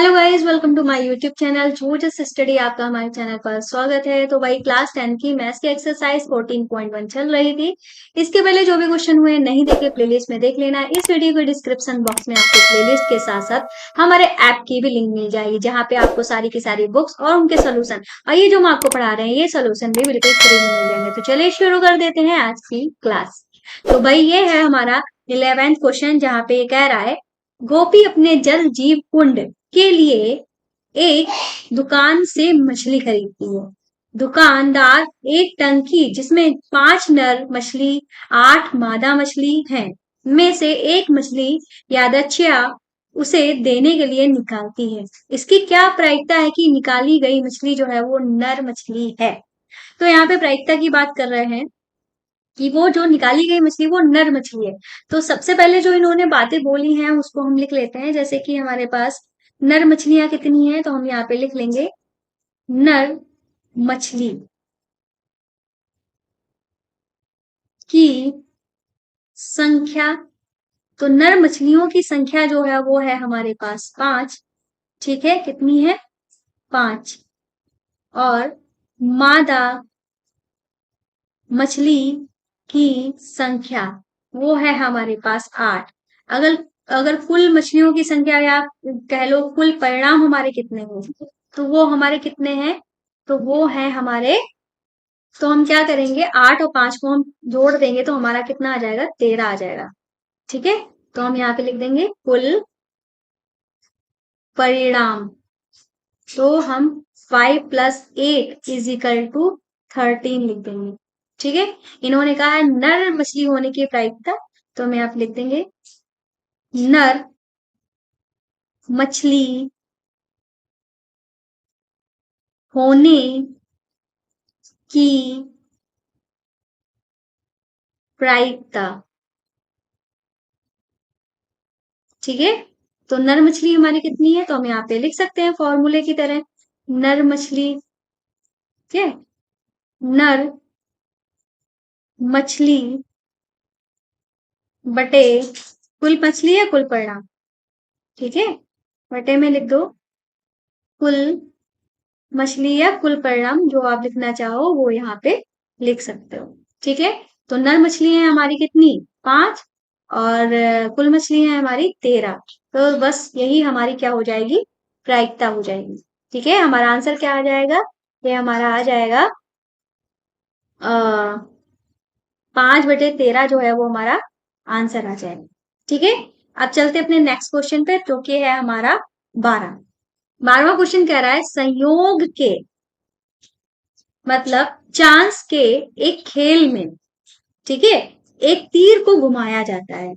Hello guys, welcome to my YouTube channel जो just study. आपका हमारे चैनल पर स्वागत है। तो भाई क्लास 10 की मैथ्स की एक्सरसाइज 14.1 चल रही थी। इसके पहले जो भी क्वेश्चन हुए नहीं देखे प्लेलिस्ट में देख लेना। इस वीडियो के डिस्क्रिप्शन बॉक्स में आपको प्लेलिस्ट के साथ साथ हमारे ऐप की भी लिंक मिल जाएगी, जहाँ पे आपको सारी की सारी बुक्स और उनके सोल्यूशन और ये जो हम आपको पढ़ा रहे हैं ये सोल्यूशन भी बिल्कुल फ्री में मिल जाएंगे। तो चलिए शुरू कर देते हैं आज की क्लास। तो भाई ये है हमारा 11th क्वेश्चन, जहाँ पे ये कह रहा है गोपी अपने जल जीव कुंड के लिए एक दुकान से मछली खरीदती है। दुकानदार एक टंकी जिसमें 5 नर मछली 8 मादा मछली हैं में से एक मछली यादच्ഛिया उसे देने के लिए निकालती है। इसकी क्या प्रायिकता है कि निकाली गई मछली जो है वो नर मछली है। तो यहाँ पे प्रायिकता की बात कर रहे हैं कि वो जो निकाली गई मछली वो नर मछली है। तो सबसे पहले जो इन्होंने बातें बोली हैं उसको हम लिख लेते हैं। जैसे कि हमारे पास नर मछलियां कितनी हैं, तो हम यहाँ पे लिख लेंगे नर मछली की संख्या। तो नर मछलियों की संख्या जो है वो है हमारे पास 5। ठीक है, कितनी है? 5। और मादा मछली की संख्या वो है हमारे पास 8। अगर अगर कुल मछलियों की संख्या या कह लो कुल परिणाम हमारे कितने हैं, तो वो हमारे कितने हैं? तो वो है हमारे, तो हम क्या करेंगे 8 और 5 को हम जोड़ देंगे तो हमारा कितना आ जाएगा? 13 आ जाएगा। ठीक है, तो हम यहाँ पे लिख देंगे कुल परिणाम। तो हम 5 + 8 = 13 लिख देंगे। ठीक है, इन्होंने कहा है नर मछली होने की प्रायिकता, तो हम यहाँ पे लिख देंगे नर मछली होने की प्रायिकता। ठीक है, तो नर मछली हमारी कितनी है, तो हम यहाँ पे लिख सकते हैं फॉर्मूले की तरह नर मछली। ठीक है, नर मछली बटे कुल मछली है कुल परिणाम। ठीक है, बटे में लिख दो कुल मछली या कुल परिणाम, जो आप लिखना चाहो वो यहाँ पे लिख सकते हो। ठीक है, तो नर मछली है हमारी कितनी? 5। और कुल मछली है हमारी 13। तो बस यही हमारी क्या हो जाएगी? प्रायिकता हो जाएगी। ठीक है, हमारा आंसर क्या आ जाएगा? ये हमारा आ जाएगा 5/13 जो है वो हमारा आंसर आ जाएगा। ठीक है, अब चलते अपने नेक्स्ट क्वेश्चन पे, जो कि है हमारा 12वां क्वेश्चन। कह रहा है संयोग के मतलब चांस के एक खेल में, ठीक है, एक तीर को घुमाया जाता है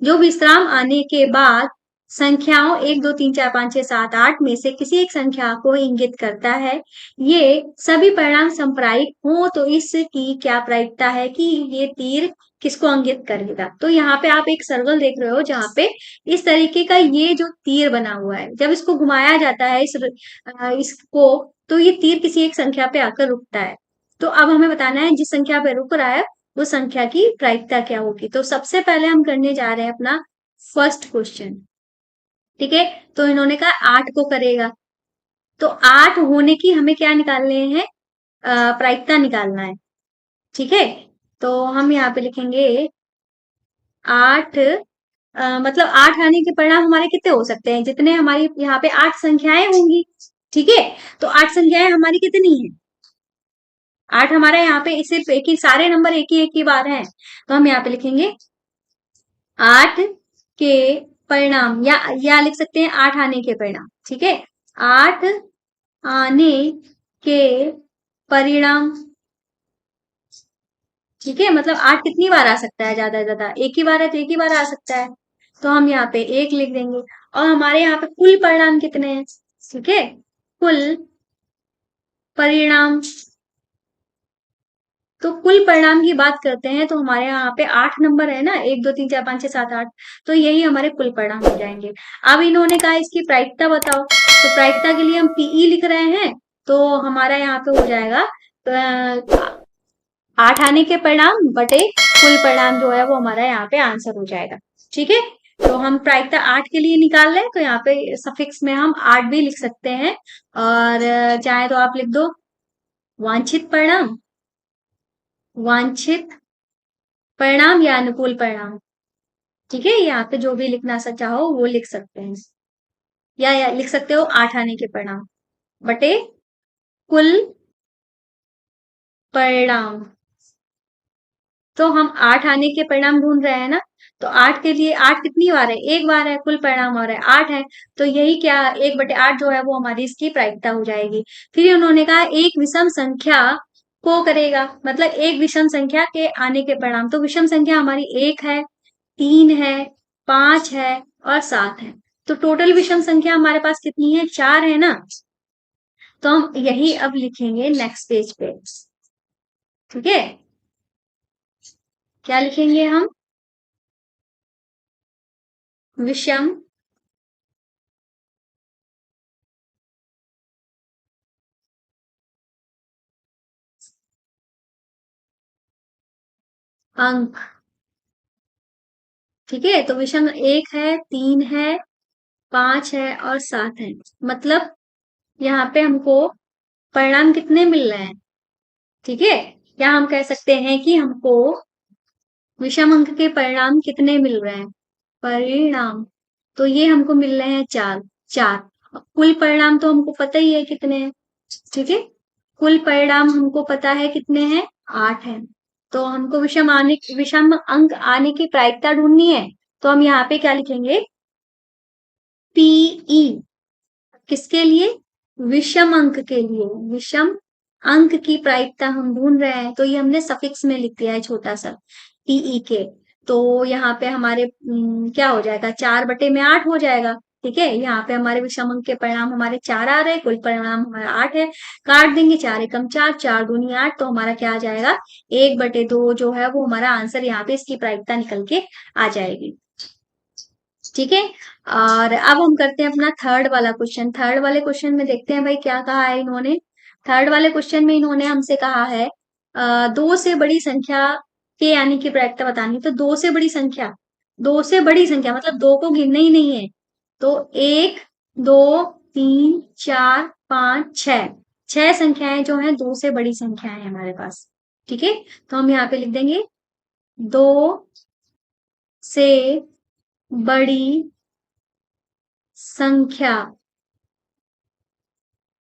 जो विश्राम आने के बाद संख्याओं 1 2 3 4 5 6 7 8 में से किसी एक संख्या को इंगित करता है। ये सभी परिणाम संप्रायिक हो तो इसकी क्या प्रायिकता है कि ये तीर किसको इंगित करेगा। तो यहाँ पे आप एक सर्कल देख रहे हो जहाँ पे इस तरीके का ये जो तीर बना हुआ है, जब इसको घुमाया जाता है इसको, तो ये तीर किसी एक संख्या पे आकर रुकता है। तो अब हमें बताना है जिस संख्या पे रुक रहा है वो संख्या की प्रायिकता क्या होगी। तो सबसे पहले हम करने जा रहे हैं अपना फर्स्ट क्वेश्चन। ठीक है, तो इन्होंने कहा 8 को करेगा, तो 8 होने की हमें क्या निकालने हैं? प्रायिकता निकालना है। ठीक है, तो हम यहाँ पे लिखेंगे 8 मतलब 8 आने के परिणाम हमारे कितने हो सकते हैं? जितने हमारी यहाँ पे 8 संख्याएं होंगी। ठीक है, तो 8 संख्याएं हमारी कितनी है? 8 हमारे यहाँ पे सिर्फ एक ही, सारे नंबर एक ही बार हैं, तो हम यहाँ पे लिखेंगे 8 के परिणाम, या लिख सकते हैं 8 आने के परिणाम। ठीक है, 8 आने के परिणाम। ठीक है, मतलब 8 कितनी बार आ सकता है? ज्यादा से ज्यादा एक ही बार है, तो एक ही बार आ सकता है, तो हम यहाँ पे 1 लिख देंगे। और हमारे यहाँ पे कुल परिणाम कितने हैं? ठीक है, कुल परिणाम, तो कुल परिणाम की बात करते हैं तो हमारे यहाँ पे 8 नंबर है ना, 1 2 3 4 5 6 7 8, तो यही हमारे कुल परिणाम हो जाएंगे। अब इन्होंने कहा इसकी प्रायिकता बताओ, तो प्रायिकता के लिए हम पीई लिख रहे हैं, तो हमारा यहाँ पे हो जाएगा 8 आने के परिणाम बटे कुल परिणाम, जो है वो हमारा यहाँ पे आंसर हो जाएगा। ठीक है, तो हम प्रायिकता 8 के लिए निकाल रहे हैं, तो यहाँ पे सफिक्स में हम 8 भी लिख सकते हैं। और चाहे तो आप लिख दो वांछित परिणाम, वांछित परिणाम या अनुकूल परिणाम। ठीक है, यहाँ पे जो भी लिखना सा चाहो वो लिख सकते हैं, या लिख सकते हो 8 आने के परिणाम बटे कुल परिणाम। तो हम 8 आने के परिणाम ढूंढ रहे हैं ना, तो 8 के लिए 8 कितनी बार है, एक बार है, कुल परिणाम और है 8 है, तो यही क्या 1/8 जो है वो हमारी इसकी प्रायिकता हो जाएगी। फिर उन्होंने कहा एक विषम संख्या को करेगा, मतलब एक विषम संख्या के आने के परिणाम। तो विषम संख्या हमारी 1 है, 3 है, 5 है और 7 है। तो टोटल विषम संख्या हमारे पास कितनी है, 4 है ना। तो हम यही अब लिखेंगे नेक्स्ट पेज पे। ठीक है, क्या लिखेंगे हम, विषम अंक। ठीक है, तो विषम 1 है, 3 है, 5 है और 7 है। मतलब यहाँ पे हमको परिणाम कितने मिल रहे हैं। ठीक है, या हम कह सकते हैं कि हमको विषम अंक के परिणाम कितने मिल रहे हैं, परिणाम। तो ये हमको मिल रहे हैं 4 4। अब कुल परिणाम तो हमको पता ही है कितने हैं। ठीक है, कुल परिणाम हमको पता है कितने हैं, 8 है। तो हमको विषम अंक आने की प्रायिकता ढूंढनी है, तो हम यहाँ पे क्या लिखेंगे, पीई। किसके लिए, विषम अंक के लिए, विषम अंक की प्रायिकता हम ढूंढ रहे हैं, तो ये हमने सफिक्स में लिख दिया है छोटा सा पीई के। तो यहाँ पे हमारे क्या हो जाएगा, 4/8 हो जाएगा। ठीक है, यहाँ पे हमारे विषम अंक के परिणाम हमारे 4 आ रहे हैं, कुल परिणाम हमारा 8 है। काट देंगे, 4 एकम 4, 4 दूनी 8, तो हमारा क्या आ जाएगा, 1/2 जो है वो हमारा आंसर, यहाँ पे इसकी प्रायिकता निकल के आ जाएगी। ठीक है, और अब हम करते हैं अपना थर्ड वाला क्वेश्चन। थर्ड वाले क्वेश्चन में देखते हैं भाई क्या कहा है इन्होंने। थर्ड वाले क्वेश्चन में इन्होंने हमसे कहा है 2 से बड़ी संख्या के यानी कि प्रायिकता बतानी। तो 2 से बड़ी संख्या, 2 से बड़ी संख्या मतलब 2 को गिनना ही नहीं है। तो 1, 2, 3, 4, 5, 6, 6 संख्याएं जो हैं 2 से बड़ी संख्याएं हैं हमारे पास। ठीक है, तो हम यहाँ पे लिख देंगे 2 से बड़ी संख्या।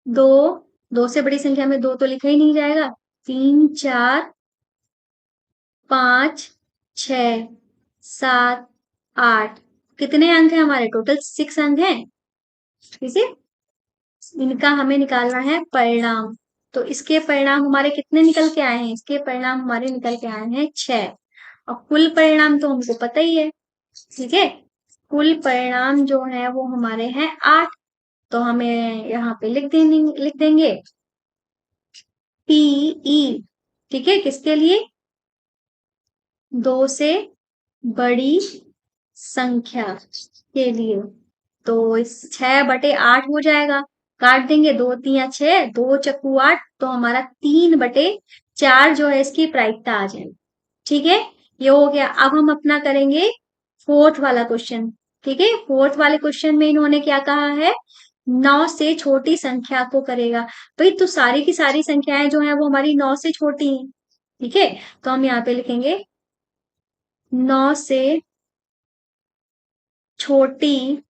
दो, 2 से बड़ी संख्या में 2 तो लिखा ही नहीं जाएगा। 3, 4, 5, 6, 7, 8, कितने अंक हैं हमारे, टोटल 6 अंक हैं। ठीक है, इनका हमें निकालना है परिणाम। तो इसके परिणाम हमारे कितने निकल के आए हैं, इसके परिणाम हमारे निकल के आए हैं 6। और कुल परिणाम तो हमको पता ही है। ठीक है, कुल परिणाम जो है वो हमारे हैं 8। तो हमें यहाँ पे लिख देंगे पीई। ठीक है, किसके लिए, 2 से बड़ी संख्या के लिए। तो इस 6/8 हो जाएगा, काट देंगे, 2 3 6, 2 चक्कू 8, तो हमारा 3/4 जो है इसकी प्रायिकता आ जाएगी। ठीक है, ये हो गया। अब हम अपना करेंगे फोर्थ वाला क्वेश्चन। ठीक है, फोर्थ वाले क्वेश्चन में इन्होंने क्या कहा है, 9 से छोटी संख्या को करेगा। भाई तो सारी की सारी संख्याएं जो है वो हमारी 9 से छोटी हैं। ठीक है, तो हम यहाँ पे लिखेंगे 9 से छोटी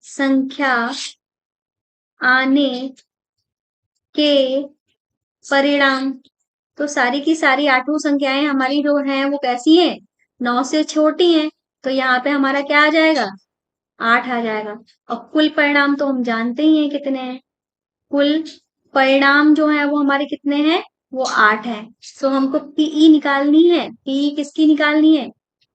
संख्या आने के परिणाम। तो सारी की सारी 8 संख्याएं हमारी जो हैं वो कैसी हैं, 9 से छोटी हैं। तो यहाँ पे हमारा क्या आ जाएगा, 8 आ जाएगा। और कुल परिणाम तो हम जानते ही हैं कितने हैं, कुल परिणाम जो है वो हमारे कितने हैं, वो 8 है। तो हमको पीई निकालनी है। पीई किसकी निकालनी है,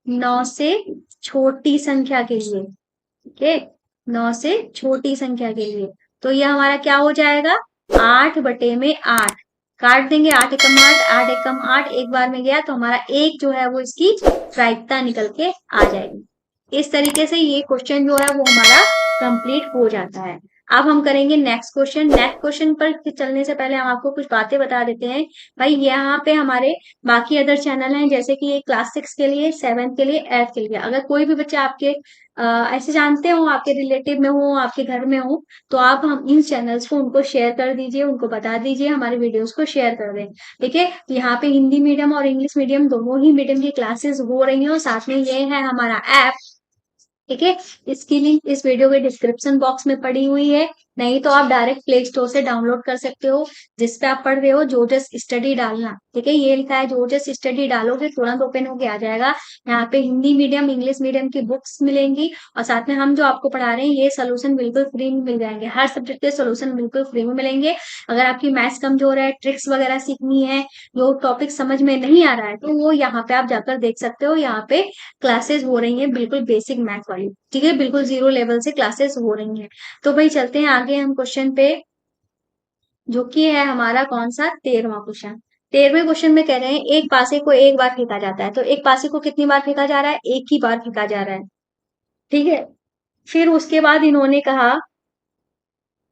9 से छोटी संख्या के लिए। ठीक है, 9 से छोटी संख्या के लिए। तो ये हमारा क्या हो जाएगा, 8/8। काट देंगे, 8 एकम 8, 8 एकम 8 एक बार में गया, तो हमारा 1 जो है वो इसकी प्रायिकता निकल के आ जाएगी। इस तरीके से ये क्वेश्चन जो है वो हमारा कंप्लीट हो जाता है। अब हम करेंगे नेक्स्ट क्वेश्चन। नेक्स्ट क्वेश्चन पर चलने से पहले हम आपको कुछ बातें बता देते हैं। भाई यहाँ पे हमारे बाकी अदर चैनल हैं, जैसे कि ये क्लास 6 के लिए, 7th के लिए, 8th के लिए। अगर कोई भी बच्चा आपके ऐसे जानते हो, आपके रिलेटिव में हो, आपके घर में हो, तो आप हम इन चैनल्स को उनको शेयर कर दीजिए, उनको बता दीजिए हमारे वीडियोस को शेयर कर दें। ठीक है, यहाँ पे हिंदी मीडियम और इंग्लिश मीडियम दोनों ही मीडियम की क्लासेस हो रही हैं, और साथ में ये है हमारा ऐप। ठीक है, इसकी लिंक इस वीडियो के डिस्क्रिप्शन बॉक्स में पड़ी हुई है, नहीं तो आप डायरेक्ट प्ले स्टोर से डाउनलोड कर सकते हो। जिस पे आप पढ़ रहे हो जोजस स्टडी डालना, ठीक है, ये लिखा है जोजस स्टडी, डालोगे तुरंत ओपन होके आ जाएगा। यहाँ पे हिंदी मीडियम इंग्लिश मीडियम की बुक्स मिलेंगी, और साथ में हम जो आपको पढ़ा रहे हैं ये सोल्यूशन बिल्कुल फ्री में मिल जाएंगे। हर सब्जेक्ट के सोल्यूशन बिल्कुल फ्री में मिलेंगे। अगर आपकी मैथ्स कमजोर है, ट्रिक्स वगैरह सीखनी है, जो टॉपिक समझ में नहीं आ रहा है, तो वो यहाँ पे आप जाकर देख सकते हो। यहाँ पे क्लासेस हो रही हैं बिल्कुल बेसिक मैथ वाली, ठीक है, बिल्कुल जीरो लेवल से क्लासेस हो रही हैं। तो भाई चलते हैं आगे हम क्वेश्चन पे, जो कि है हमारा कौन सा 13वां क्वेश्चन। 13वें क्वेश्चन में कह रहे हैं एक पासे को एक बार फेंका जाता है, तो एक पासे को कितनी बार फेंका जा रहा है? एक ही बार फेंका जा रहा है। ठीक है, फिर उसके बाद इन्होंने कहा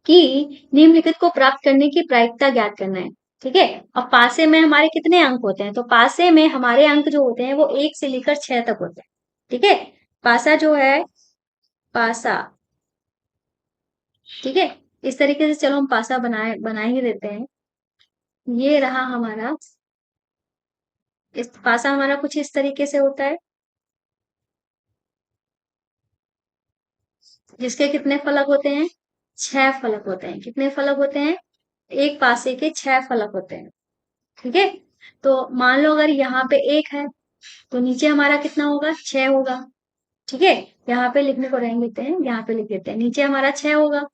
कि निम्नलिखित को प्राप्त करने की प्रायिकता ज्ञात करना है। ठीक है, अब पासे में हमारे कितने अंक होते हैं? तो पासे में हमारे अंक जो होते हैं वो 1 से लेकर 6 तक होते हैं। ठीक है, पासा जो है, पासा, ठीक है, इस तरीके से चलो हम पासा बना ही देते हैं। ये रहा हमारा, इस पासा हमारा कुछ इस तरीके से होता है, जिसके कितने फलक होते हैं? 6 फलक होते हैं। कितने फलक होते हैं? एक पासे के 6 फलक होते हैं। ठीक है, तो मान लो अगर यहाँ पे 1 है, तो नीचे हमारा कितना होगा? 6 होगा। ठीक है, यहाँ पे लिखने को रहेंगे देते हैं, यहाँ पे लिख देते हैं, नीचे हमारा 6 होगा।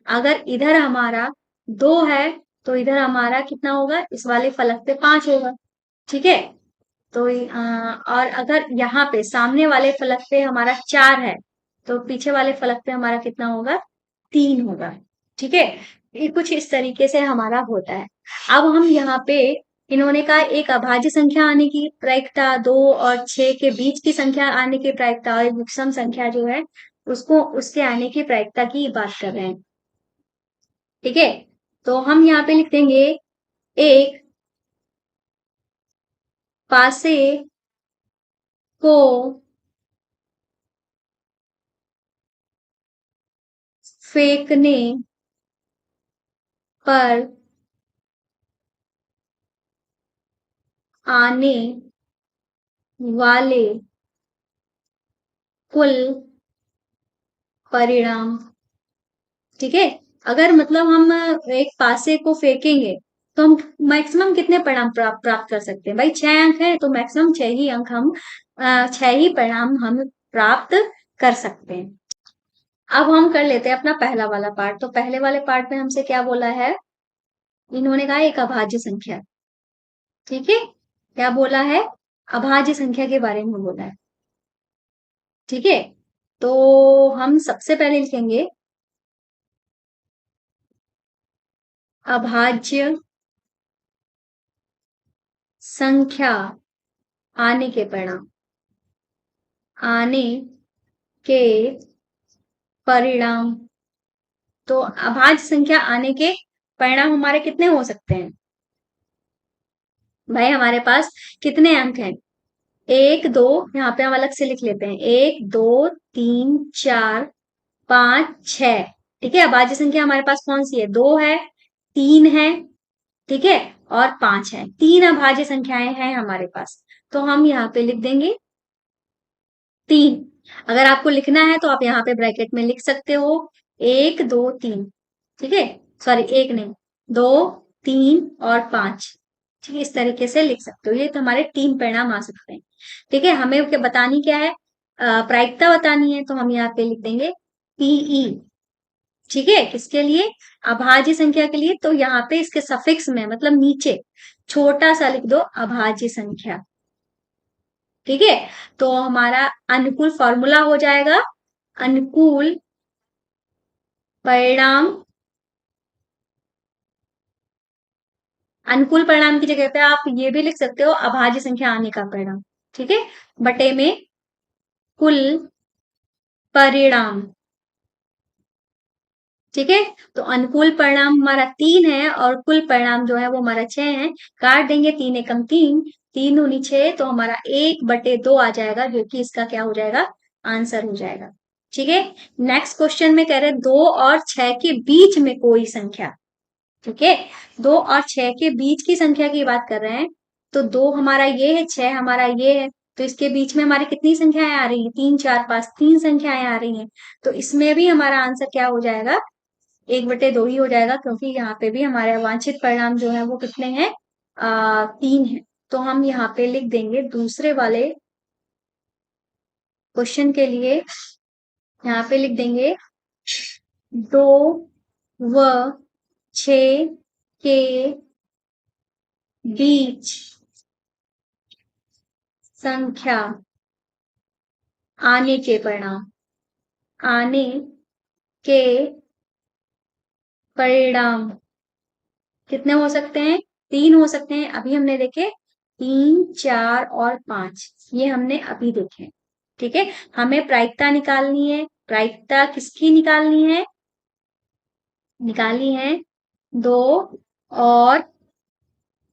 अगर इधर हमारा 2 है, तो इधर हमारा कितना होगा? इस वाले फलक पे 5 होगा। ठीक है, तो और अगर यहाँ पे सामने वाले फलक पे हमारा 4 है, तो पीछे वाले फलक पे हमारा कितना होगा? 3 होगा। ठीक है, ये कुछ इस तरीके से हमारा होता है। अब हम यहाँ पे, इन्होंने कहा एक अभाज्य संख्या आने की प्रायिकता, 2 और 6 के बीच की संख्या आने की प्रायिकता, और एक विषम संख्या जो है उसको, उसके आने की प्रायिकता की बात कर रहे हैं। ठीक है, तो हम यहाँ पे लिख देंगे एक पासे को फेंकने पर आने वाले कुल परिणाम। ठीक है, अगर मतलब हम एक पासे को फेंकेंगे, तो हम मैक्सिमम कितने परिणाम प्राप्त कर सकते हैं? भाई 6 अंक है, तो मैक्सिमम 6 ही अंक हम 6 ही परिणाम हम प्राप्त कर सकते हैं। अब हम कर लेते हैं अपना पहला वाला पार्ट। तो पहले वाले पार्ट में हमसे क्या बोला है? इन्होंने कहा एक अभाज्य संख्या। ठीक है, क्या बोला है? अभाज्य संख्या के बारे में बोला है। ठीक है, तो हम सबसे पहले लिखेंगे अभाज्य संख्या आने के परिणाम, आने के परिणाम। तो अभाज्य संख्या आने के परिणाम हमारे कितने हो सकते हैं? भाई हमारे पास कितने अंक हैं? 1 2, यहाँ पे हम अलग से लिख लेते हैं, 1 2 3 4 5 6। ठीक है, अभाज्य संख्या हमारे पास कौन सी है? 2 है, 3 है, ठीक है, और 5 है। 3 अभाज्य संख्याएं हैं हमारे पास, तो हम यहाँ पे लिख देंगे 3। अगर आपको लिखना है तो आप यहाँ पे ब्रैकेट में लिख सकते हो 1 2 3। ठीक है, सॉरी 1 नहीं, 2 3 और 5। ठीक है, इस तरीके से लिख सकते हो। ये तो हमारे 3 परिणाम आ सकते हैं। ठीक है, हमें क्या बतानी क्या है? प्रायिकता बतानी है, तो हम यहाँ पे लिख देंगे पीई। ठीक है, किसके लिए? अभाज्य संख्या के लिए। तो यहाँ पे इसके सफिक्स में, मतलब नीचे छोटा सा लिख दो अभाज्य संख्या। ठीक है, तो हमारा अनुकूल फॉर्मूला हो जाएगा, अनुकूल परिणाम, अनुकूल परिणाम की जगह पे आप ये भी लिख सकते हो अभाज्य संख्या आने का परिणाम। ठीक है, बटे में कुल परिणाम। ठीक है। तो अनुकूल परिणाम हमारा 3 है और कुल परिणाम जो है वो हमारा 6 है। काट देंगे, 3 एकम 3, 3 दूनी 6, तो हमारा 1/2 आ जाएगा, जो कि इसका क्या हो जाएगा, आंसर हो जाएगा। ठीक है। नेक्स्ट क्वेश्चन में कह रहे हैं 2 और 6 के बीच में कोई संख्या। ठीक है, 2 और 6 के बीच की संख्या की बात कर रहे हैं। तो 2 हमारा ये है, 6 हमारा ये है, तो इसके बीच में हमारी कितनी संख्याएं आ रही है, 3 4 5, 3 संख्याएं आ रही हैं। तो इसमें भी हमारा आंसर क्या हो जाएगा, 1/2 ही हो जाएगा, क्योंकि यहाँ पे भी हमारे वांछित परिणाम जो है वो कितने हैं, 3 है। तो हम यहाँ पे लिख देंगे दूसरे वाले क्वेश्चन के लिए, यहाँ पे लिख देंगे 2 व 6 के बीच संख्या आने के परिणाम, आने के परिणाम कितने हो सकते हैं, 3 हो सकते हैं। अभी हमने देखे 3 4 और 5, ये हमने अभी देखे। ठीक है, हमें प्रायिकता निकालनी है। प्रायिकता किसकी निकालनी है, निकालनी है 2 और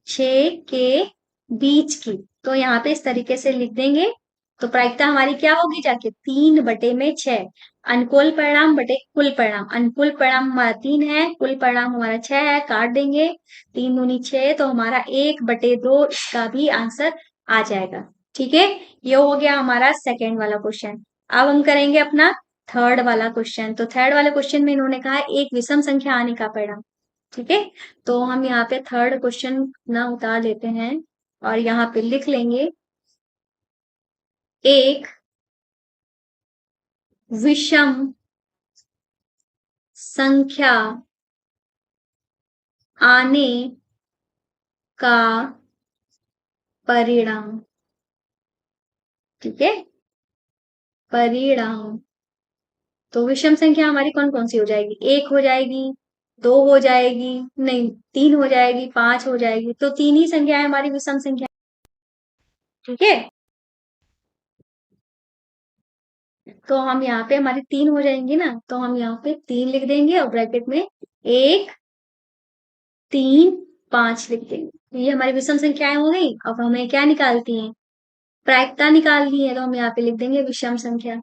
6 के बीच की। तो यहाँ पे इस तरीके से लिख देंगे। तो प्रायिकता हमारी क्या होगी, जाके 3/6, अनुकूल परिणाम बटे कुल परिणाम। अनुकूल परिणाम हमारा 3 है, कुल परिणाम हमारा 6 है, काट देंगे, 3 दूनी 6, तो हमारा 1/2 इसका भी आंसर आ जाएगा। ठीक है, ये हो गया हमारा सेकेंड वाला क्वेश्चन। अब हम करेंगे अपना थर्ड वाला क्वेश्चन। तो थर्ड वाले क्वेश्चन में इन्होंने कहा एक विषम संख्या आने का परिणाम। ठीक है, तो हम यहाँ पे थर्ड क्वेश्चन ना उतार लेते हैं और यहाँ पे लिख लेंगे एक विषम संख्या आने का परिणाम। ठीक है, परिणाम। तो विषम संख्या हमारी कौन कौन सी हो जाएगी, 1 हो जाएगी, 2 हो जाएगी, नहीं 3 हो जाएगी, 5 हो जाएगी। तो 3 ही संख्याएं हमारी विषम संख्या। ठीक है, तो हम यहाँ पे हमारी 3 हो जाएंगी ना, तो हम यहाँ पे 3 लिख देंगे और ब्रैकेट में 1 3 5 लिख देंगे। ये हमारी विषम संख्याएं हो गई। अब हमें क्या निकालती है, प्रायिकता निकालनी है, तो हम यहाँ पे लिख देंगे विषम संख्या।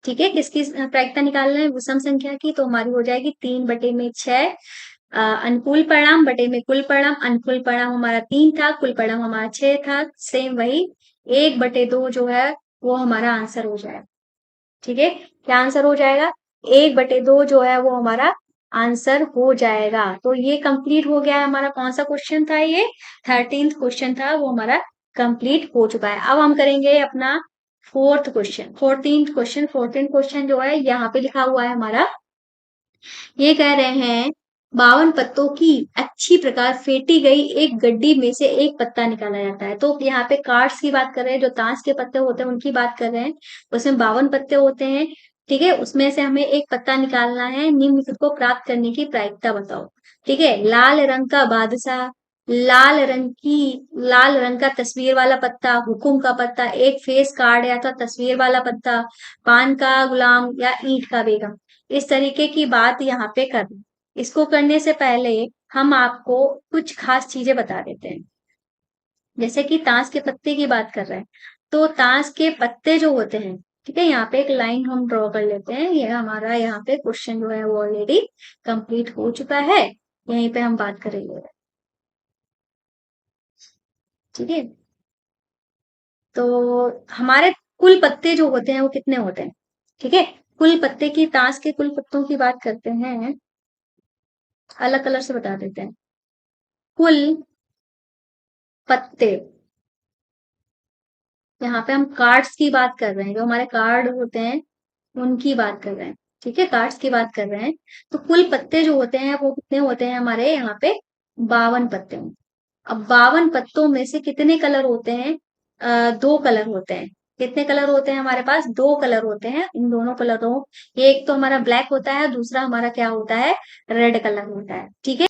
ठीक है, किसकी प्रायिकता निकालना है, विषम संख्या की। तो हमारी हो जाएगी 3/6, अनुकूल परिणाम बटे में कुल परिणाम। अनुकूल परिणाम हमारा 3 था, कुल परिणाम हमारा 6 था, सेम वही 1/2 जो है वो हमारा आंसर हो जाएगा। ठीक है, क्या आंसर हो जाएगा, 1/2 जो है वो हमारा आंसर हो जाएगा। तो ये कंप्लीट हो गया है हमारा। कौन सा क्वेश्चन था, ये 13th क्वेश्चन था, वो हमारा कंप्लीट हो चुका है। अब हम करेंगे अपना फोर्थ क्वेश्चन। 14th क्वेश्चन जो है यहाँ पे लिखा हुआ है हमारा, ये कह रहे हैं 52 पत्तों की अच्छी प्रकार फेंटी गई एक गड्डी में से एक पत्ता निकाला जाता है। तो यहाँ पे कार्ड्स की बात कर रहे हैं, जो ताश के पत्ते होते हैं उनकी बात कर रहे हैं। उसमें 52 पत्ते होते हैं। ठीक है, उसमें से हमें एक पत्ता निकालना है, निम्नलिखित को प्राप्त करने की प्रायिकता बताओ। ठीक है, लाल रंग का बादशाह, लाल रंग का तस्वीर वाला पत्ता, हुकुम का पत्ता, एक फेस कार्ड या तो तस्वीर वाला पत्ता, पान का गुलाम या ईंट का बेगम। इस तरीके की बात यहाँ पे करनी। इसको करने से पहले हम आपको कुछ खास चीजें बता देते हैं। जैसे कि ताश के पत्ते की बात कर रहे हैं, तो ताश के पत्ते जो होते हैं, ठीक है, यहाँ पे एक लाइन हम ड्रॉ कर लेते हैं। ये हमारा यहाँ पे क्वेश्चन जो है वो ऑलरेडी कंप्लीट हो चुका है, यहीं पे हम बात करेंगे। ठीक है, तो हमारे कुल पत्ते जो होते हैं वो कितने होते हैं। ठीक है, कुल पत्ते की, ताश के कुल पत्तों की बात करते हैं, अलग कलर से बता देते हैं। कुल पत्ते, यहाँ पे हम कार्ड्स की बात कर रहे हैं, जो हमारे कार्ड होते हैं उनकी बात कर रहे हैं। ठीक है, कार्ड्स की बात कर रहे हैं। तो कुल पत्ते जो होते हैं वो कितने होते हैं हमारे यहाँ पे, 52 पत्ते होंगे। अब 52 पत्तों में से कितने कलर होते हैं, 2 कलर होते हैं। कितने कलर होते हैं हमारे पास, 2 कलर होते हैं। इन दोनों कलरों, एक तो हमारा ब्लैक होता है, दूसरा हमारा क्या होता है, रेड कलर होता है। ठीक है,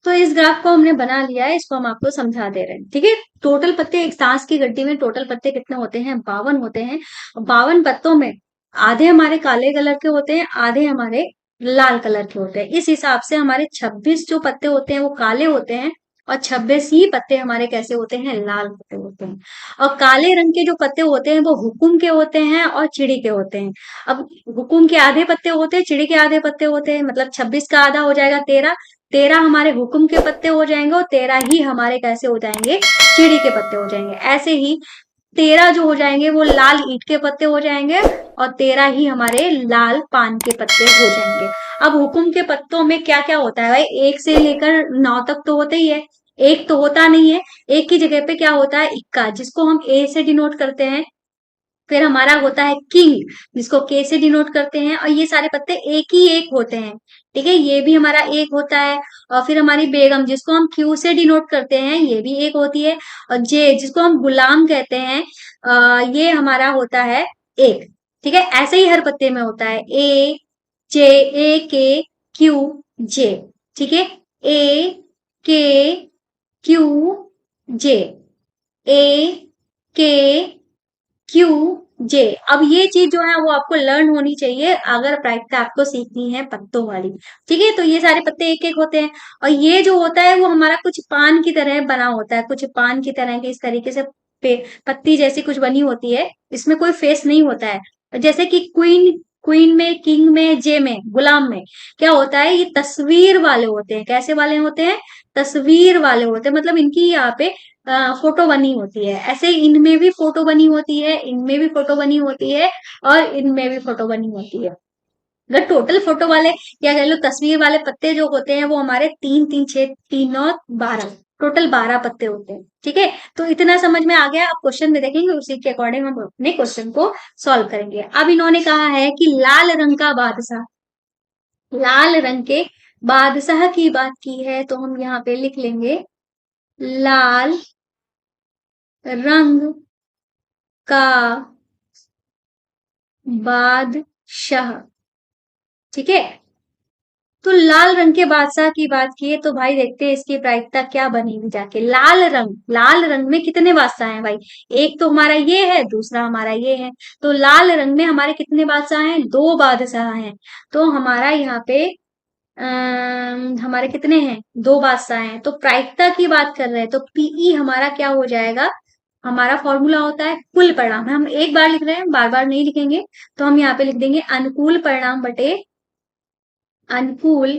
तो इस ग्राफ को हमने बना लिया है, इसको हम आपको समझा दे रहे हैं। ठीक है, टोटल पत्ते, एक सांस की गड्डी में टोटल पत्ते कितने होते हैं, 52 होते हैं। 52 पत्तों में आधे हमारे काले कलर के होते हैं, आधे हमारे लाल कलर के होते हैं। इस हिसाब से हमारे 26 जो पत्ते होते हैं वो काले होते हैं, और 26 ही पत्ते हमारे कैसे होते हैं, लाल पत्ते होते हैं। और काले रंग के जो पत्ते होते हैं वो हुकुम के होते हैं और चिड़ी के होते हैं। अब हुकुम के आधे पत्ते होते हैं, चिड़ी के आधे पत्ते होते हैं, मतलब 26 का आधा हो जाएगा 13। 13 हमारे हुकुम के पत्ते हो जाएंगे, और 13 ही हमारे कैसे हो जाएंगे, चिड़ी के पत्ते हो जाएंगे। ऐसे ही 13 जो हो जाएंगे वो लाल ईंट के पत्ते हो जाएंगे, और 13 ही हमारे लाल पान के पत्ते हो जाएंगे। अब हुकुम के पत्तों में क्या क्या होता है भाई, 1 से लेकर 9 तक तो होते ही है। एक तो होता नहीं है, एक की जगह पे क्या होता है, इक्का, जिसको हम ए से डिनोट करते हैं। फिर हमारा होता है किंग, जिसको के से डिनोट करते हैं, और ये सारे पत्ते एक ही एक होते हैं। ठीक है, ये भी हमारा एक होता है। और फिर हमारी बेगम, जिसको हम क्यू से डिनोट करते हैं, ये भी एक होती है। और जे, जिसको हम गुलाम कहते हैं, ये हमारा होता है एक। ठीक है, ऐसे ही हर पत्ते में होता है ए जे, ए के क्यू जे। ठीक है, ए के क्यू जे, ए के क्यू जे। अब ये चीज जो है वो आपको लर्न होनी चाहिए अगर प्रायिकता आपको सीखनी है पत्तों वाली। ठीक है, तो ये सारे पत्ते एक एक होते हैं, और ये जो होता है वो हमारा कुछ पान की तरह बना होता है, कुछ पान की तरह के इस तरीके से पत्ती जैसी कुछ बनी होती है। इसमें कोई फेस नहीं होता है। जैसे कि क्वीन, क्वीन में, किंग में, जे में, गुलाम में क्या होता है, ये तस्वीर वाले होते हैं। कैसे वाले होते हैं, तस्वीर वाले होते हैं, मतलब इनकी यहाँ पे फोटो बनी होती है। ऐसे इनमें भी फोटो बनी होती है, इनमें भी फोटो बनी होती है, और इनमें भी फोटो बनी होती है। अगर टोटल फोटो वाले या कह लो तस्वीर वाले पत्ते जो होते हैं वो हमारे 3 3 6 3 9 12, टोटल 12 पत्ते होते हैं। ठीक है, तो इतना समझ में आ गया। अब क्वेश्चन में देखेंगे, उसी के अकॉर्डिंग हम अपने क्वेश्चन को सॉल्व करेंगे। अब इन्होंने कहा है कि लाल रंग का बादशाह, लाल रंग के बादशाह की बात की है, तो हम यहाँ पे लिख लेंगे लाल रंग का बादशाह। ठीक है, तो लाल रंग के बादशाह की बात की है, तो भाई देखते हैं इसकी प्रायिकता क्या बनेगी जाके। लाल रंग, लाल रंग में कितने बादशाह हैं भाई, एक तो हमारा ये है, दूसरा हमारा ये है। तो लाल रंग में हमारे कितने बादशाह हैं, 2 बादशाह हैं। तो हमारा यहाँ पे हमारे कितने हैं, 2 बादशाह हैं। तो प्रायिकता की बात कर रहे हैं, तो पीई हमारा क्या हो जाएगा, हमारा फॉर्मूला होता है कुल परिणाम। हम एक बार लिख रहे हैं, बार बार नहीं लिखेंगे। तो हम यहाँ पे लिख देंगे अनुकूल परिणाम बटे अनुकूल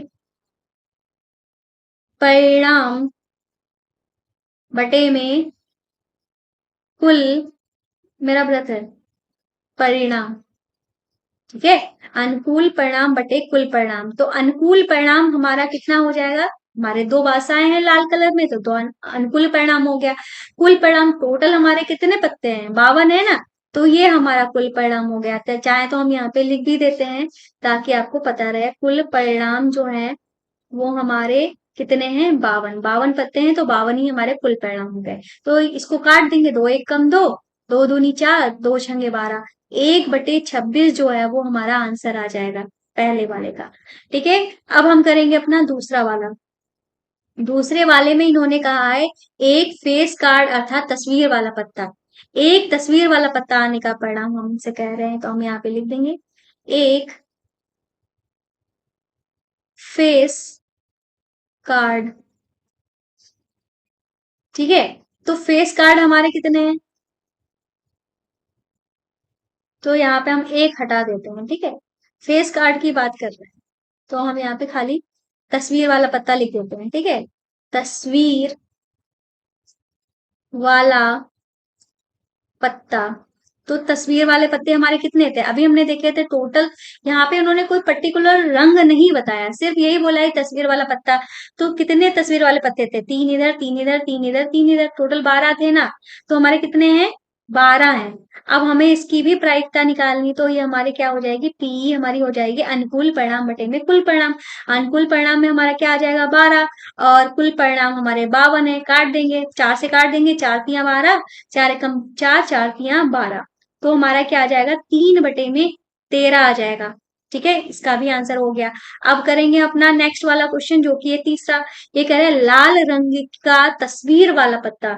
परिणाम बटे में कुल, मेरा ब्रदर, परिणाम। ठीक है, अनुकूल परिणाम बटे कुल परिणाम। तो अनुकूल परिणाम हमारा कितना हो जाएगा, हमारे 2 बादशाहें हैं लाल कलर में, तो 2 अनुकूल परिणाम हो गया। कुल परिणाम टोटल हमारे कितने पत्ते हैं, 52 है ना, तो ये हमारा कुल परिणाम हो गया। तो चाहे तो हम यहाँ पे लिख भी देते हैं ताकि आपको पता रहे, कुल परिणाम जो है वो हमारे कितने हैं, 52। 52 पत्ते हैं, तो 52 ही हमारे कुल परिणाम हो गए। तो इसको काट देंगे, 2 1 कम 2, 2 दूनी 4, 2 छंगे 12, 1/26 जो है वो हमारा आंसर आ जाएगा पहले वाले का। ठीक है, अब हम करेंगे अपना दूसरा वाला। दूसरे वाले में इन्होंने कहा है एक फेस कार्ड अर्थात तस्वीर वाला पत्ता, एक तस्वीर वाला पत्ता आने का परिणाम हमसे कह रहे हैं, तो हम यहाँ पे लिख देंगे एक फेस कार्ड। ठीक है, तो फेस कार्ड हमारे कितने हैं, तो यहाँ पे हम एक हटा देते हैं। ठीक है, फेस कार्ड की बात कर रहे हैं, तो हम यहाँ पे खाली तस्वीर वाला पत्ता लिख देते हैं। ठीक है, तस्वीर वाला पत्ता। तो तस्वीर वाले पत्ते हमारे कितने थे, अभी हमने देखे थे टोटल। यहाँ पे उन्होंने कोई पर्टिकुलर रंग नहीं बताया, सिर्फ यही बोला है तस्वीर वाला पत्ता। तो कितने तस्वीर वाले पत्ते थे, 3 इधर, 3 इधर, 3 इधर, 3 इधर, टोटल 12 थे ना। तो हमारे कितने हैं, 12 हैं। अब हमें इसकी भी प्रायिकता निकालनी, तो ये हमारे क्या हो जाएगी, पी हमारी हो जाएगी अनुकूल परिणाम बटे में कुल परिणाम। अनुकूल परिणाम में हमारा क्या आ जाएगा, 12, और कुल परिणाम हमारे 52 है। काट देंगे, 4 से काट देंगे, 4 तिया 12, 4 एकम 4, 4 तिया 12। तो हमारा क्या आ जाएगा, 3/13 आ जाएगा। ठीक है, इसका भी आंसर हो गया। अब करेंगे अपना नेक्स्ट वाला क्वेश्चन, जो कि है तीसरा। ये कह रहा है लाल रंग का तस्वीर वाला पत्ता।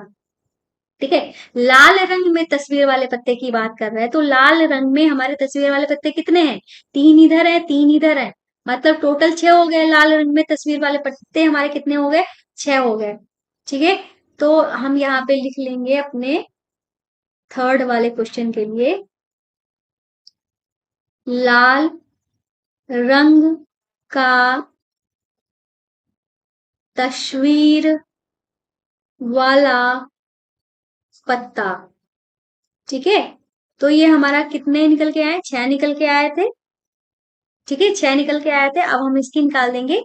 ठीक है, लाल रंग में तस्वीर वाले पत्ते की बात कर रहे हैं, तो लाल रंग में हमारे तस्वीर वाले पत्ते कितने हैं, 3 इधर है, 3 इधर है। मतलब टोटल 6 हो गए। लाल रंग में तस्वीर वाले पत्ते हमारे कितने हो गए? 6 हो गए। ठीक है, तो हम यहाँ पे लिख लेंगे अपने थर्ड वाले क्वेश्चन के लिए, लाल रंग का तस्वीर वाला पत्ता। ठीक है, तो ये हमारा कितने निकल के आए? 6 निकल के आए थे। ठीक है, 6 निकल के आए थे। अब हम इसकी निकाल देंगे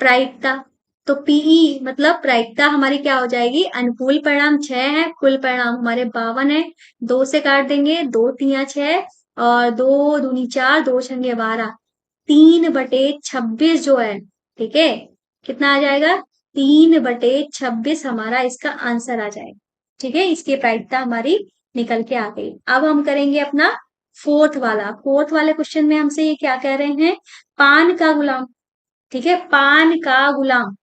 प्रायिकता। तो पीई मतलब प्रायिकता हमारी क्या हो जाएगी? अनुकूल परिणाम 6 है, कुल परिणाम हमारे 52 है। 2 से काट देंगे, 2 तिया 6 और 2 दूनी 4, 2 छंगे 12, 3/26 जो है। ठीक है, कितना आ जाएगा? 3/26 हमारा इसका आंसर आ जाएगा। ठीक है, इसकी प्रायिकता हमारी निकल के आ गई। अब हम करेंगे अपना फोर्थ वाले क्वेश्चन में हमसे ये क्या कह रहे हैं? पान का गुलाम। ठीक है, पान का गुलाम।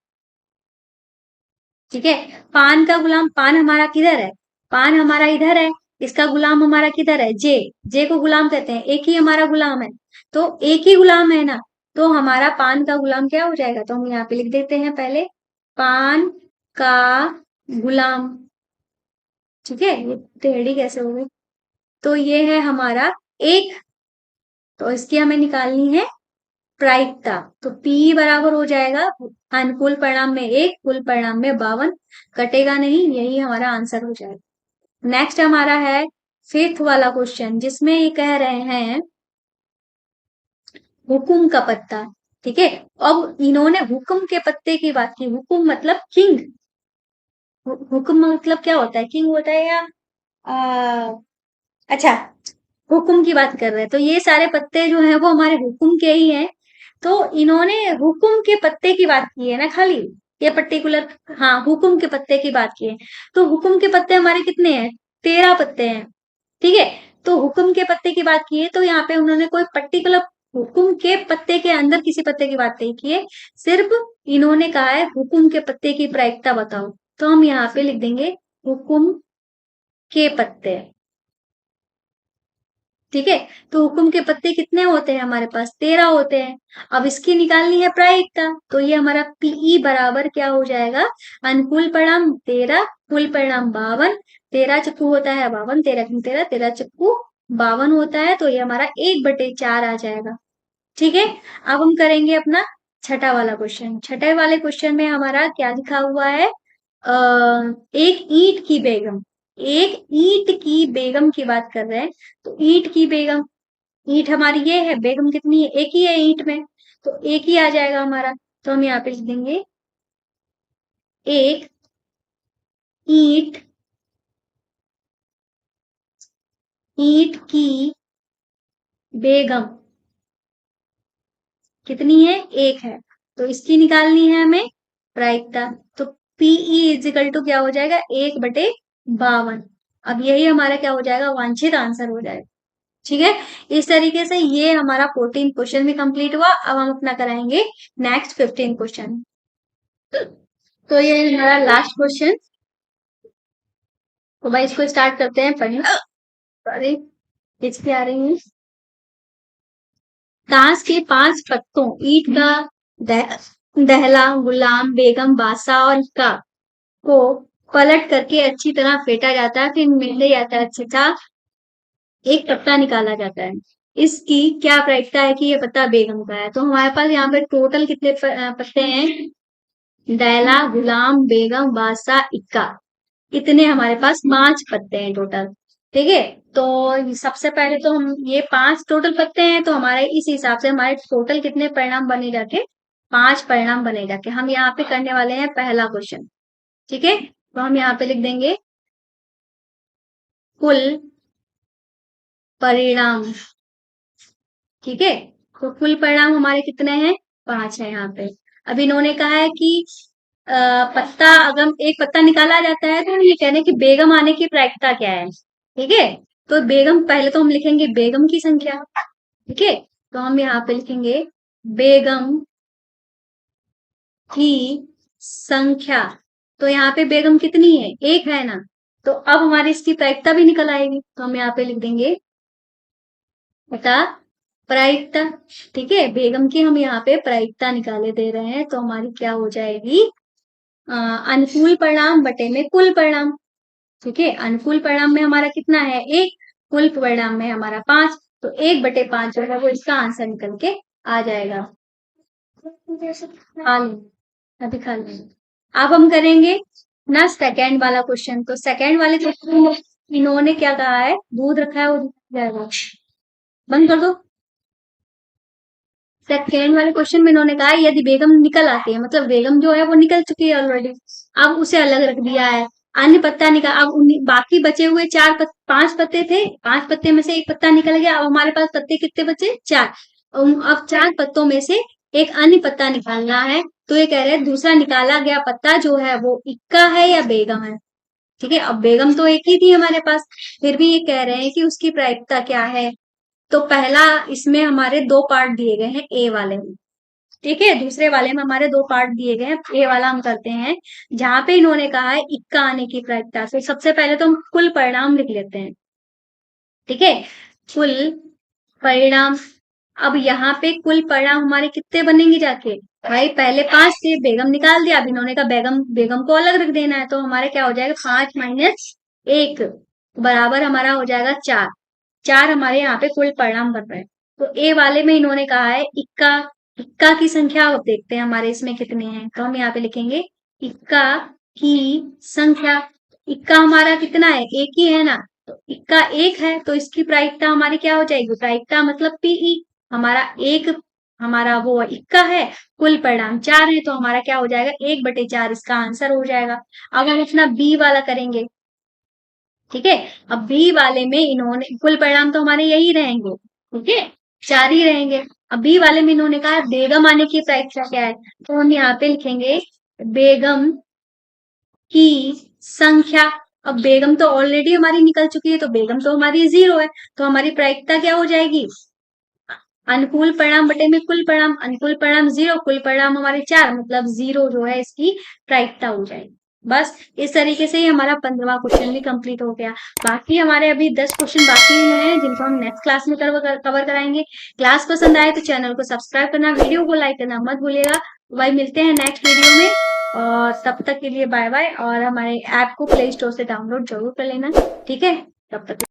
ठीक है, पान का गुलाम, पान हमारा किधर है? पान हमारा इधर है, इसका गुलाम हमारा किधर है? जे। जे को गुलाम कहते हैं, एक ही हमारा गुलाम है। तो एक ही गुलाम है ना, तो हमारा पान का गुलाम क्या हो जाएगा? तो हम यहाँ पे लिख देते हैं पहले, पान का गुलाम। ठीक है, ये टेढ़ी कैसे हो गई? तो ये है हमारा एक, तो इसकी हमें निकालनी है प्रायिकता। तो P बराबर हो जाएगा अनुकूल परिणाम में 1, कुल परिणाम में 52, कटेगा नहीं, यही हमारा आंसर हो जाएगा। नेक्स्ट हमारा है फिफ्थ वाला क्वेश्चन, जिसमें ये कह रहे हैं हुकुम का पत्ता। ठीक है, अब इन्होंने हुकुम के पत्ते की बात की। हुकुम मतलब किंग, हुकुम मतलब क्या होता है? किंग होता है या अच्छा, हुकुम की बात कर रहे हैं, तो ये सारे पत्ते जो हैं वो हमारे हुकुम के ही हैं। तो इन्होंने हुकुम के पत्ते की बात की है ना खाली, ये पर्टिकुलर, हाँ हुकुम के पत्ते की बात की है। तो हुकुम के पत्ते हमारे कितने हैं? 13 पत्ते हैं। ठीक है, तो हुकुम के पत्ते की बात की है, तो यहाँ पे उन्होंने कोई पर्टिकुलर हुकुम के पत्ते के अंदर किसी पत्ते की बात नहीं की है, सिर्फ इन्होंने कहा है हुकुम के पत्ते की प्रायिकता बताओ। तो हम यहाँ पे लिख देंगे हुकुम के पत्ते। ठीक है, तो हुकुम के पत्ते कितने होते हैं? हमारे पास 13 होते हैं। अब इसकी निकालनी है प्रायिकता, तो ये हमारा पीई बराबर क्या हो जाएगा? अनुकूल परिणाम 13, कुल परिणाम 52, 13 चक्कू होता है 52, 13 13 चक्कू 52 होता है, तो ये हमारा 1/4 आ जाएगा। ठीक है, अब हम करेंगे अपना छठा वाला क्वेश्चन। छठे वाले क्वेश्चन में हमारा क्या लिखा हुआ है? एक ईंट की बेगम, एक ईंट की बेगम की बात कर रहे हैं। तो ईंट की बेगम, ईंट हमारी ये है, बेगम कितनी है? एक ही है ईंट में, तो एक ही आ जाएगा हमारा। तो हम यहाँ पे लिख देंगे एक ईंट, ईंट की बेगम कितनी है? एक है। तो इसकी निकालनी है हमें प्रायिकता। तो पीई इजिकल टू क्या हो जाएगा? 1/52। अब यही हमारा क्या हो जाएगा? वांछित आंसर हो जाएगा। ठीक है, इस तरीके से ये हमारा 14 क्वेश्चन भी कंप्लीट हुआ। अब हम अपना कराएंगे नेक्स्ट 15 क्वेश्चन। तो ये हमारा लास्ट क्वेश्चन, तो भाई इसको स्टार्ट करते हैं पढ़ना। सॉरी, हिचकी आ रही है। ताश के 5 पत्तों ईट का दह, दहला, गुलाम, बेगम, बादशाह और इक्का को पलट करके अच्छी तरह फेंटा जाता है, फिर मिलने जाता है तथा एक पत्ता निकाला जाता है। इसकी क्या प्रायिकता है कि ये पत्ता बेगम का है? तो हमारे पास यहाँ पे टोटल कितने पत्ते हैं? दैला, गुलाम, बेगम, बादशाह, इक्का, इतने हमारे पास 5 पत्ते हैं टोटल। ठीक है, तो सबसे पहले तो हम ये 5 टोटल पत्ते हैं, तो हमारे इस हिसाब से हमारे टोटल कितने परिणाम बने जाके? 5 परिणाम बने जाके। हम यहाँ पे करने वाले हैं पहला क्वेश्चन। ठीक है, तो हम यहाँ पे लिख देंगे कुल परिणाम। ठीक है, तो कुल परिणाम हमारे कितने हैं? 5 है यहाँ पे। अब इन्होंने कहा है कि पत्ता, अगर एक पत्ता निकाला जाता है, तो ये कह रहे हैं कि बेगम आने की प्रायिकता क्या है? ठीक है, तो बेगम, पहले तो हम लिखेंगे बेगम की संख्या। ठीक है, तो हम यहाँ पे लिखेंगे बेगम की संख्या। तो यहाँ पे बेगम कितनी है? एक है ना, तो अब हमारी इसकी प्रायिकता भी निकल आएगी। तो हम यहाँ पे लिख देंगे बता प्रायिकता। ठीक है, बेगम की हम यहाँ पे प्रायिकता निकाले दे रहे हैं, तो हमारी क्या हो जाएगी, अनुकूल परिणाम बटे में कुल परिणाम। ठीक है, अनुकूल परिणाम में हमारा कितना है, 1, कुल परिणाम में हमारा 5, तो 1/5 जो है वो इसका आंसर निकल के आ जाएगा। खा लें, अभी खा लें। अब हम करेंगे ना सेकंड वाला क्वेश्चन। तो सेकंड वाले क्वेश्चन में इन्होंने क्या कहा है, दूध रखा है वो जाएगा, बंद कर दो। सेकंड वाले क्वेश्चन में इन्होंने कहा है यदि बेगम निकल आती है, मतलब बेगम जो है वो निकल चुकी है ऑलरेडी, अब उसे अलग रख दिया है, अन्य पत्ता निकाल, अब बाकी बचे हुए 5 पत्ते थे, 5 पत्ते में से एक पत्ता निकल गया, अब हमारे पास पत्ते कितने बचे, 4। अब 4 पत्तों में से एक अन्य पत्ता निकालना है, तो ये कह रहे हैं दूसरा निकाला गया पत्ता जो है वो इक्का है या बेगम है। ठीक है, अब बेगम तो एक ही थी हमारे पास, फिर भी ये कह रहे हैं कि उसकी प्रायिकता क्या है। तो पहला, इसमें हमारे 2 पार्ट दिए गए हैं ए वाले में। ठीक है, दूसरे वाले में हमारे 2 पार्ट दिए गए हैं, ए वाला हम करते हैं, जहां पे इन्होंने कहा है इक्का आने की प्रायिकता। तो सबसे पहले तो हम कुल परिणाम लिख लेते हैं। ठीक है, कुल परिणाम। अब यहाँ पे कुल परिणाम हमारे कितने बनेंगे जाके, भाई पहले 5 थे, बेगम निकाल दिया, अब इन्होंने कहा बेगम बेगम को अलग रख देना है, तो हमारे क्या हो जाएगा, 5 माइनस 1 बराबर हमारा हो जाएगा 4। 4 हमारे यहाँ पे कुल परिणाम बन रहे हैं। तो ए वाले में इन्होंने कहा है इक्का, इक्का की संख्या अब देखते हैं हमारे इसमें कितनी है, तो हम यहाँ पे लिखेंगे इक्का की संख्या। इक्का हमारा कितना है, एक ही है ना, तो इक्का 1 है, तो इसकी प्रायिकता हमारी क्या हो जाएगी, प्रायिकता मतलब पीई, हमारा एक, हमारा वो इक्का है, कुल परिणाम 4 है, तो हमारा क्या हो जाएगा, 1/4 इसका आंसर हो जाएगा। अब हम अपना बी वाला करेंगे। ठीक है, अब बी वाले में इन्होंने, कुल परिणाम तो हमारे यही रहेंगे, ठीक है, 4 ही रहेंगे। अब बी वाले में इन्होंने कहा बेगम आने की प्रायिकता क्या है, तो हम यहाँ पे लिखेंगे बेगम की संख्या। अब बेगम तो ऑलरेडी हमारी निकल चुकी है, तो बेगम तो हमारी 0 है, तो हमारी प्रायिकता क्या हो जाएगी, अनुकूल परिणाम बटे में कुल परिणाम, अनुकूल परिणाम 0, कुल परिणाम हमारे 4, मतलब 0 जो है इसकी प्रायिकता हो जाएगी। बस इस तरीके से ही हमारा 15वां क्वेश्चन भी कंप्लीट हो गया। बाकी हमारे अभी 10 क्वेश्चन बाकी हैं, जिनको हम नेक्स्ट क्लास में कवर कराएंगे। क्लास पसंद आए तो चैनल को सब्सक्राइब करना, वीडियो को लाइक करना मत भूलिएगा। भाई मिलते हैं नेक्स्ट वीडियो में, और तब तक के लिए बाय बाय। और हमारे ऐप को प्ले स्टोर से डाउनलोड जरूर कर लेना। ठीक है, तब तक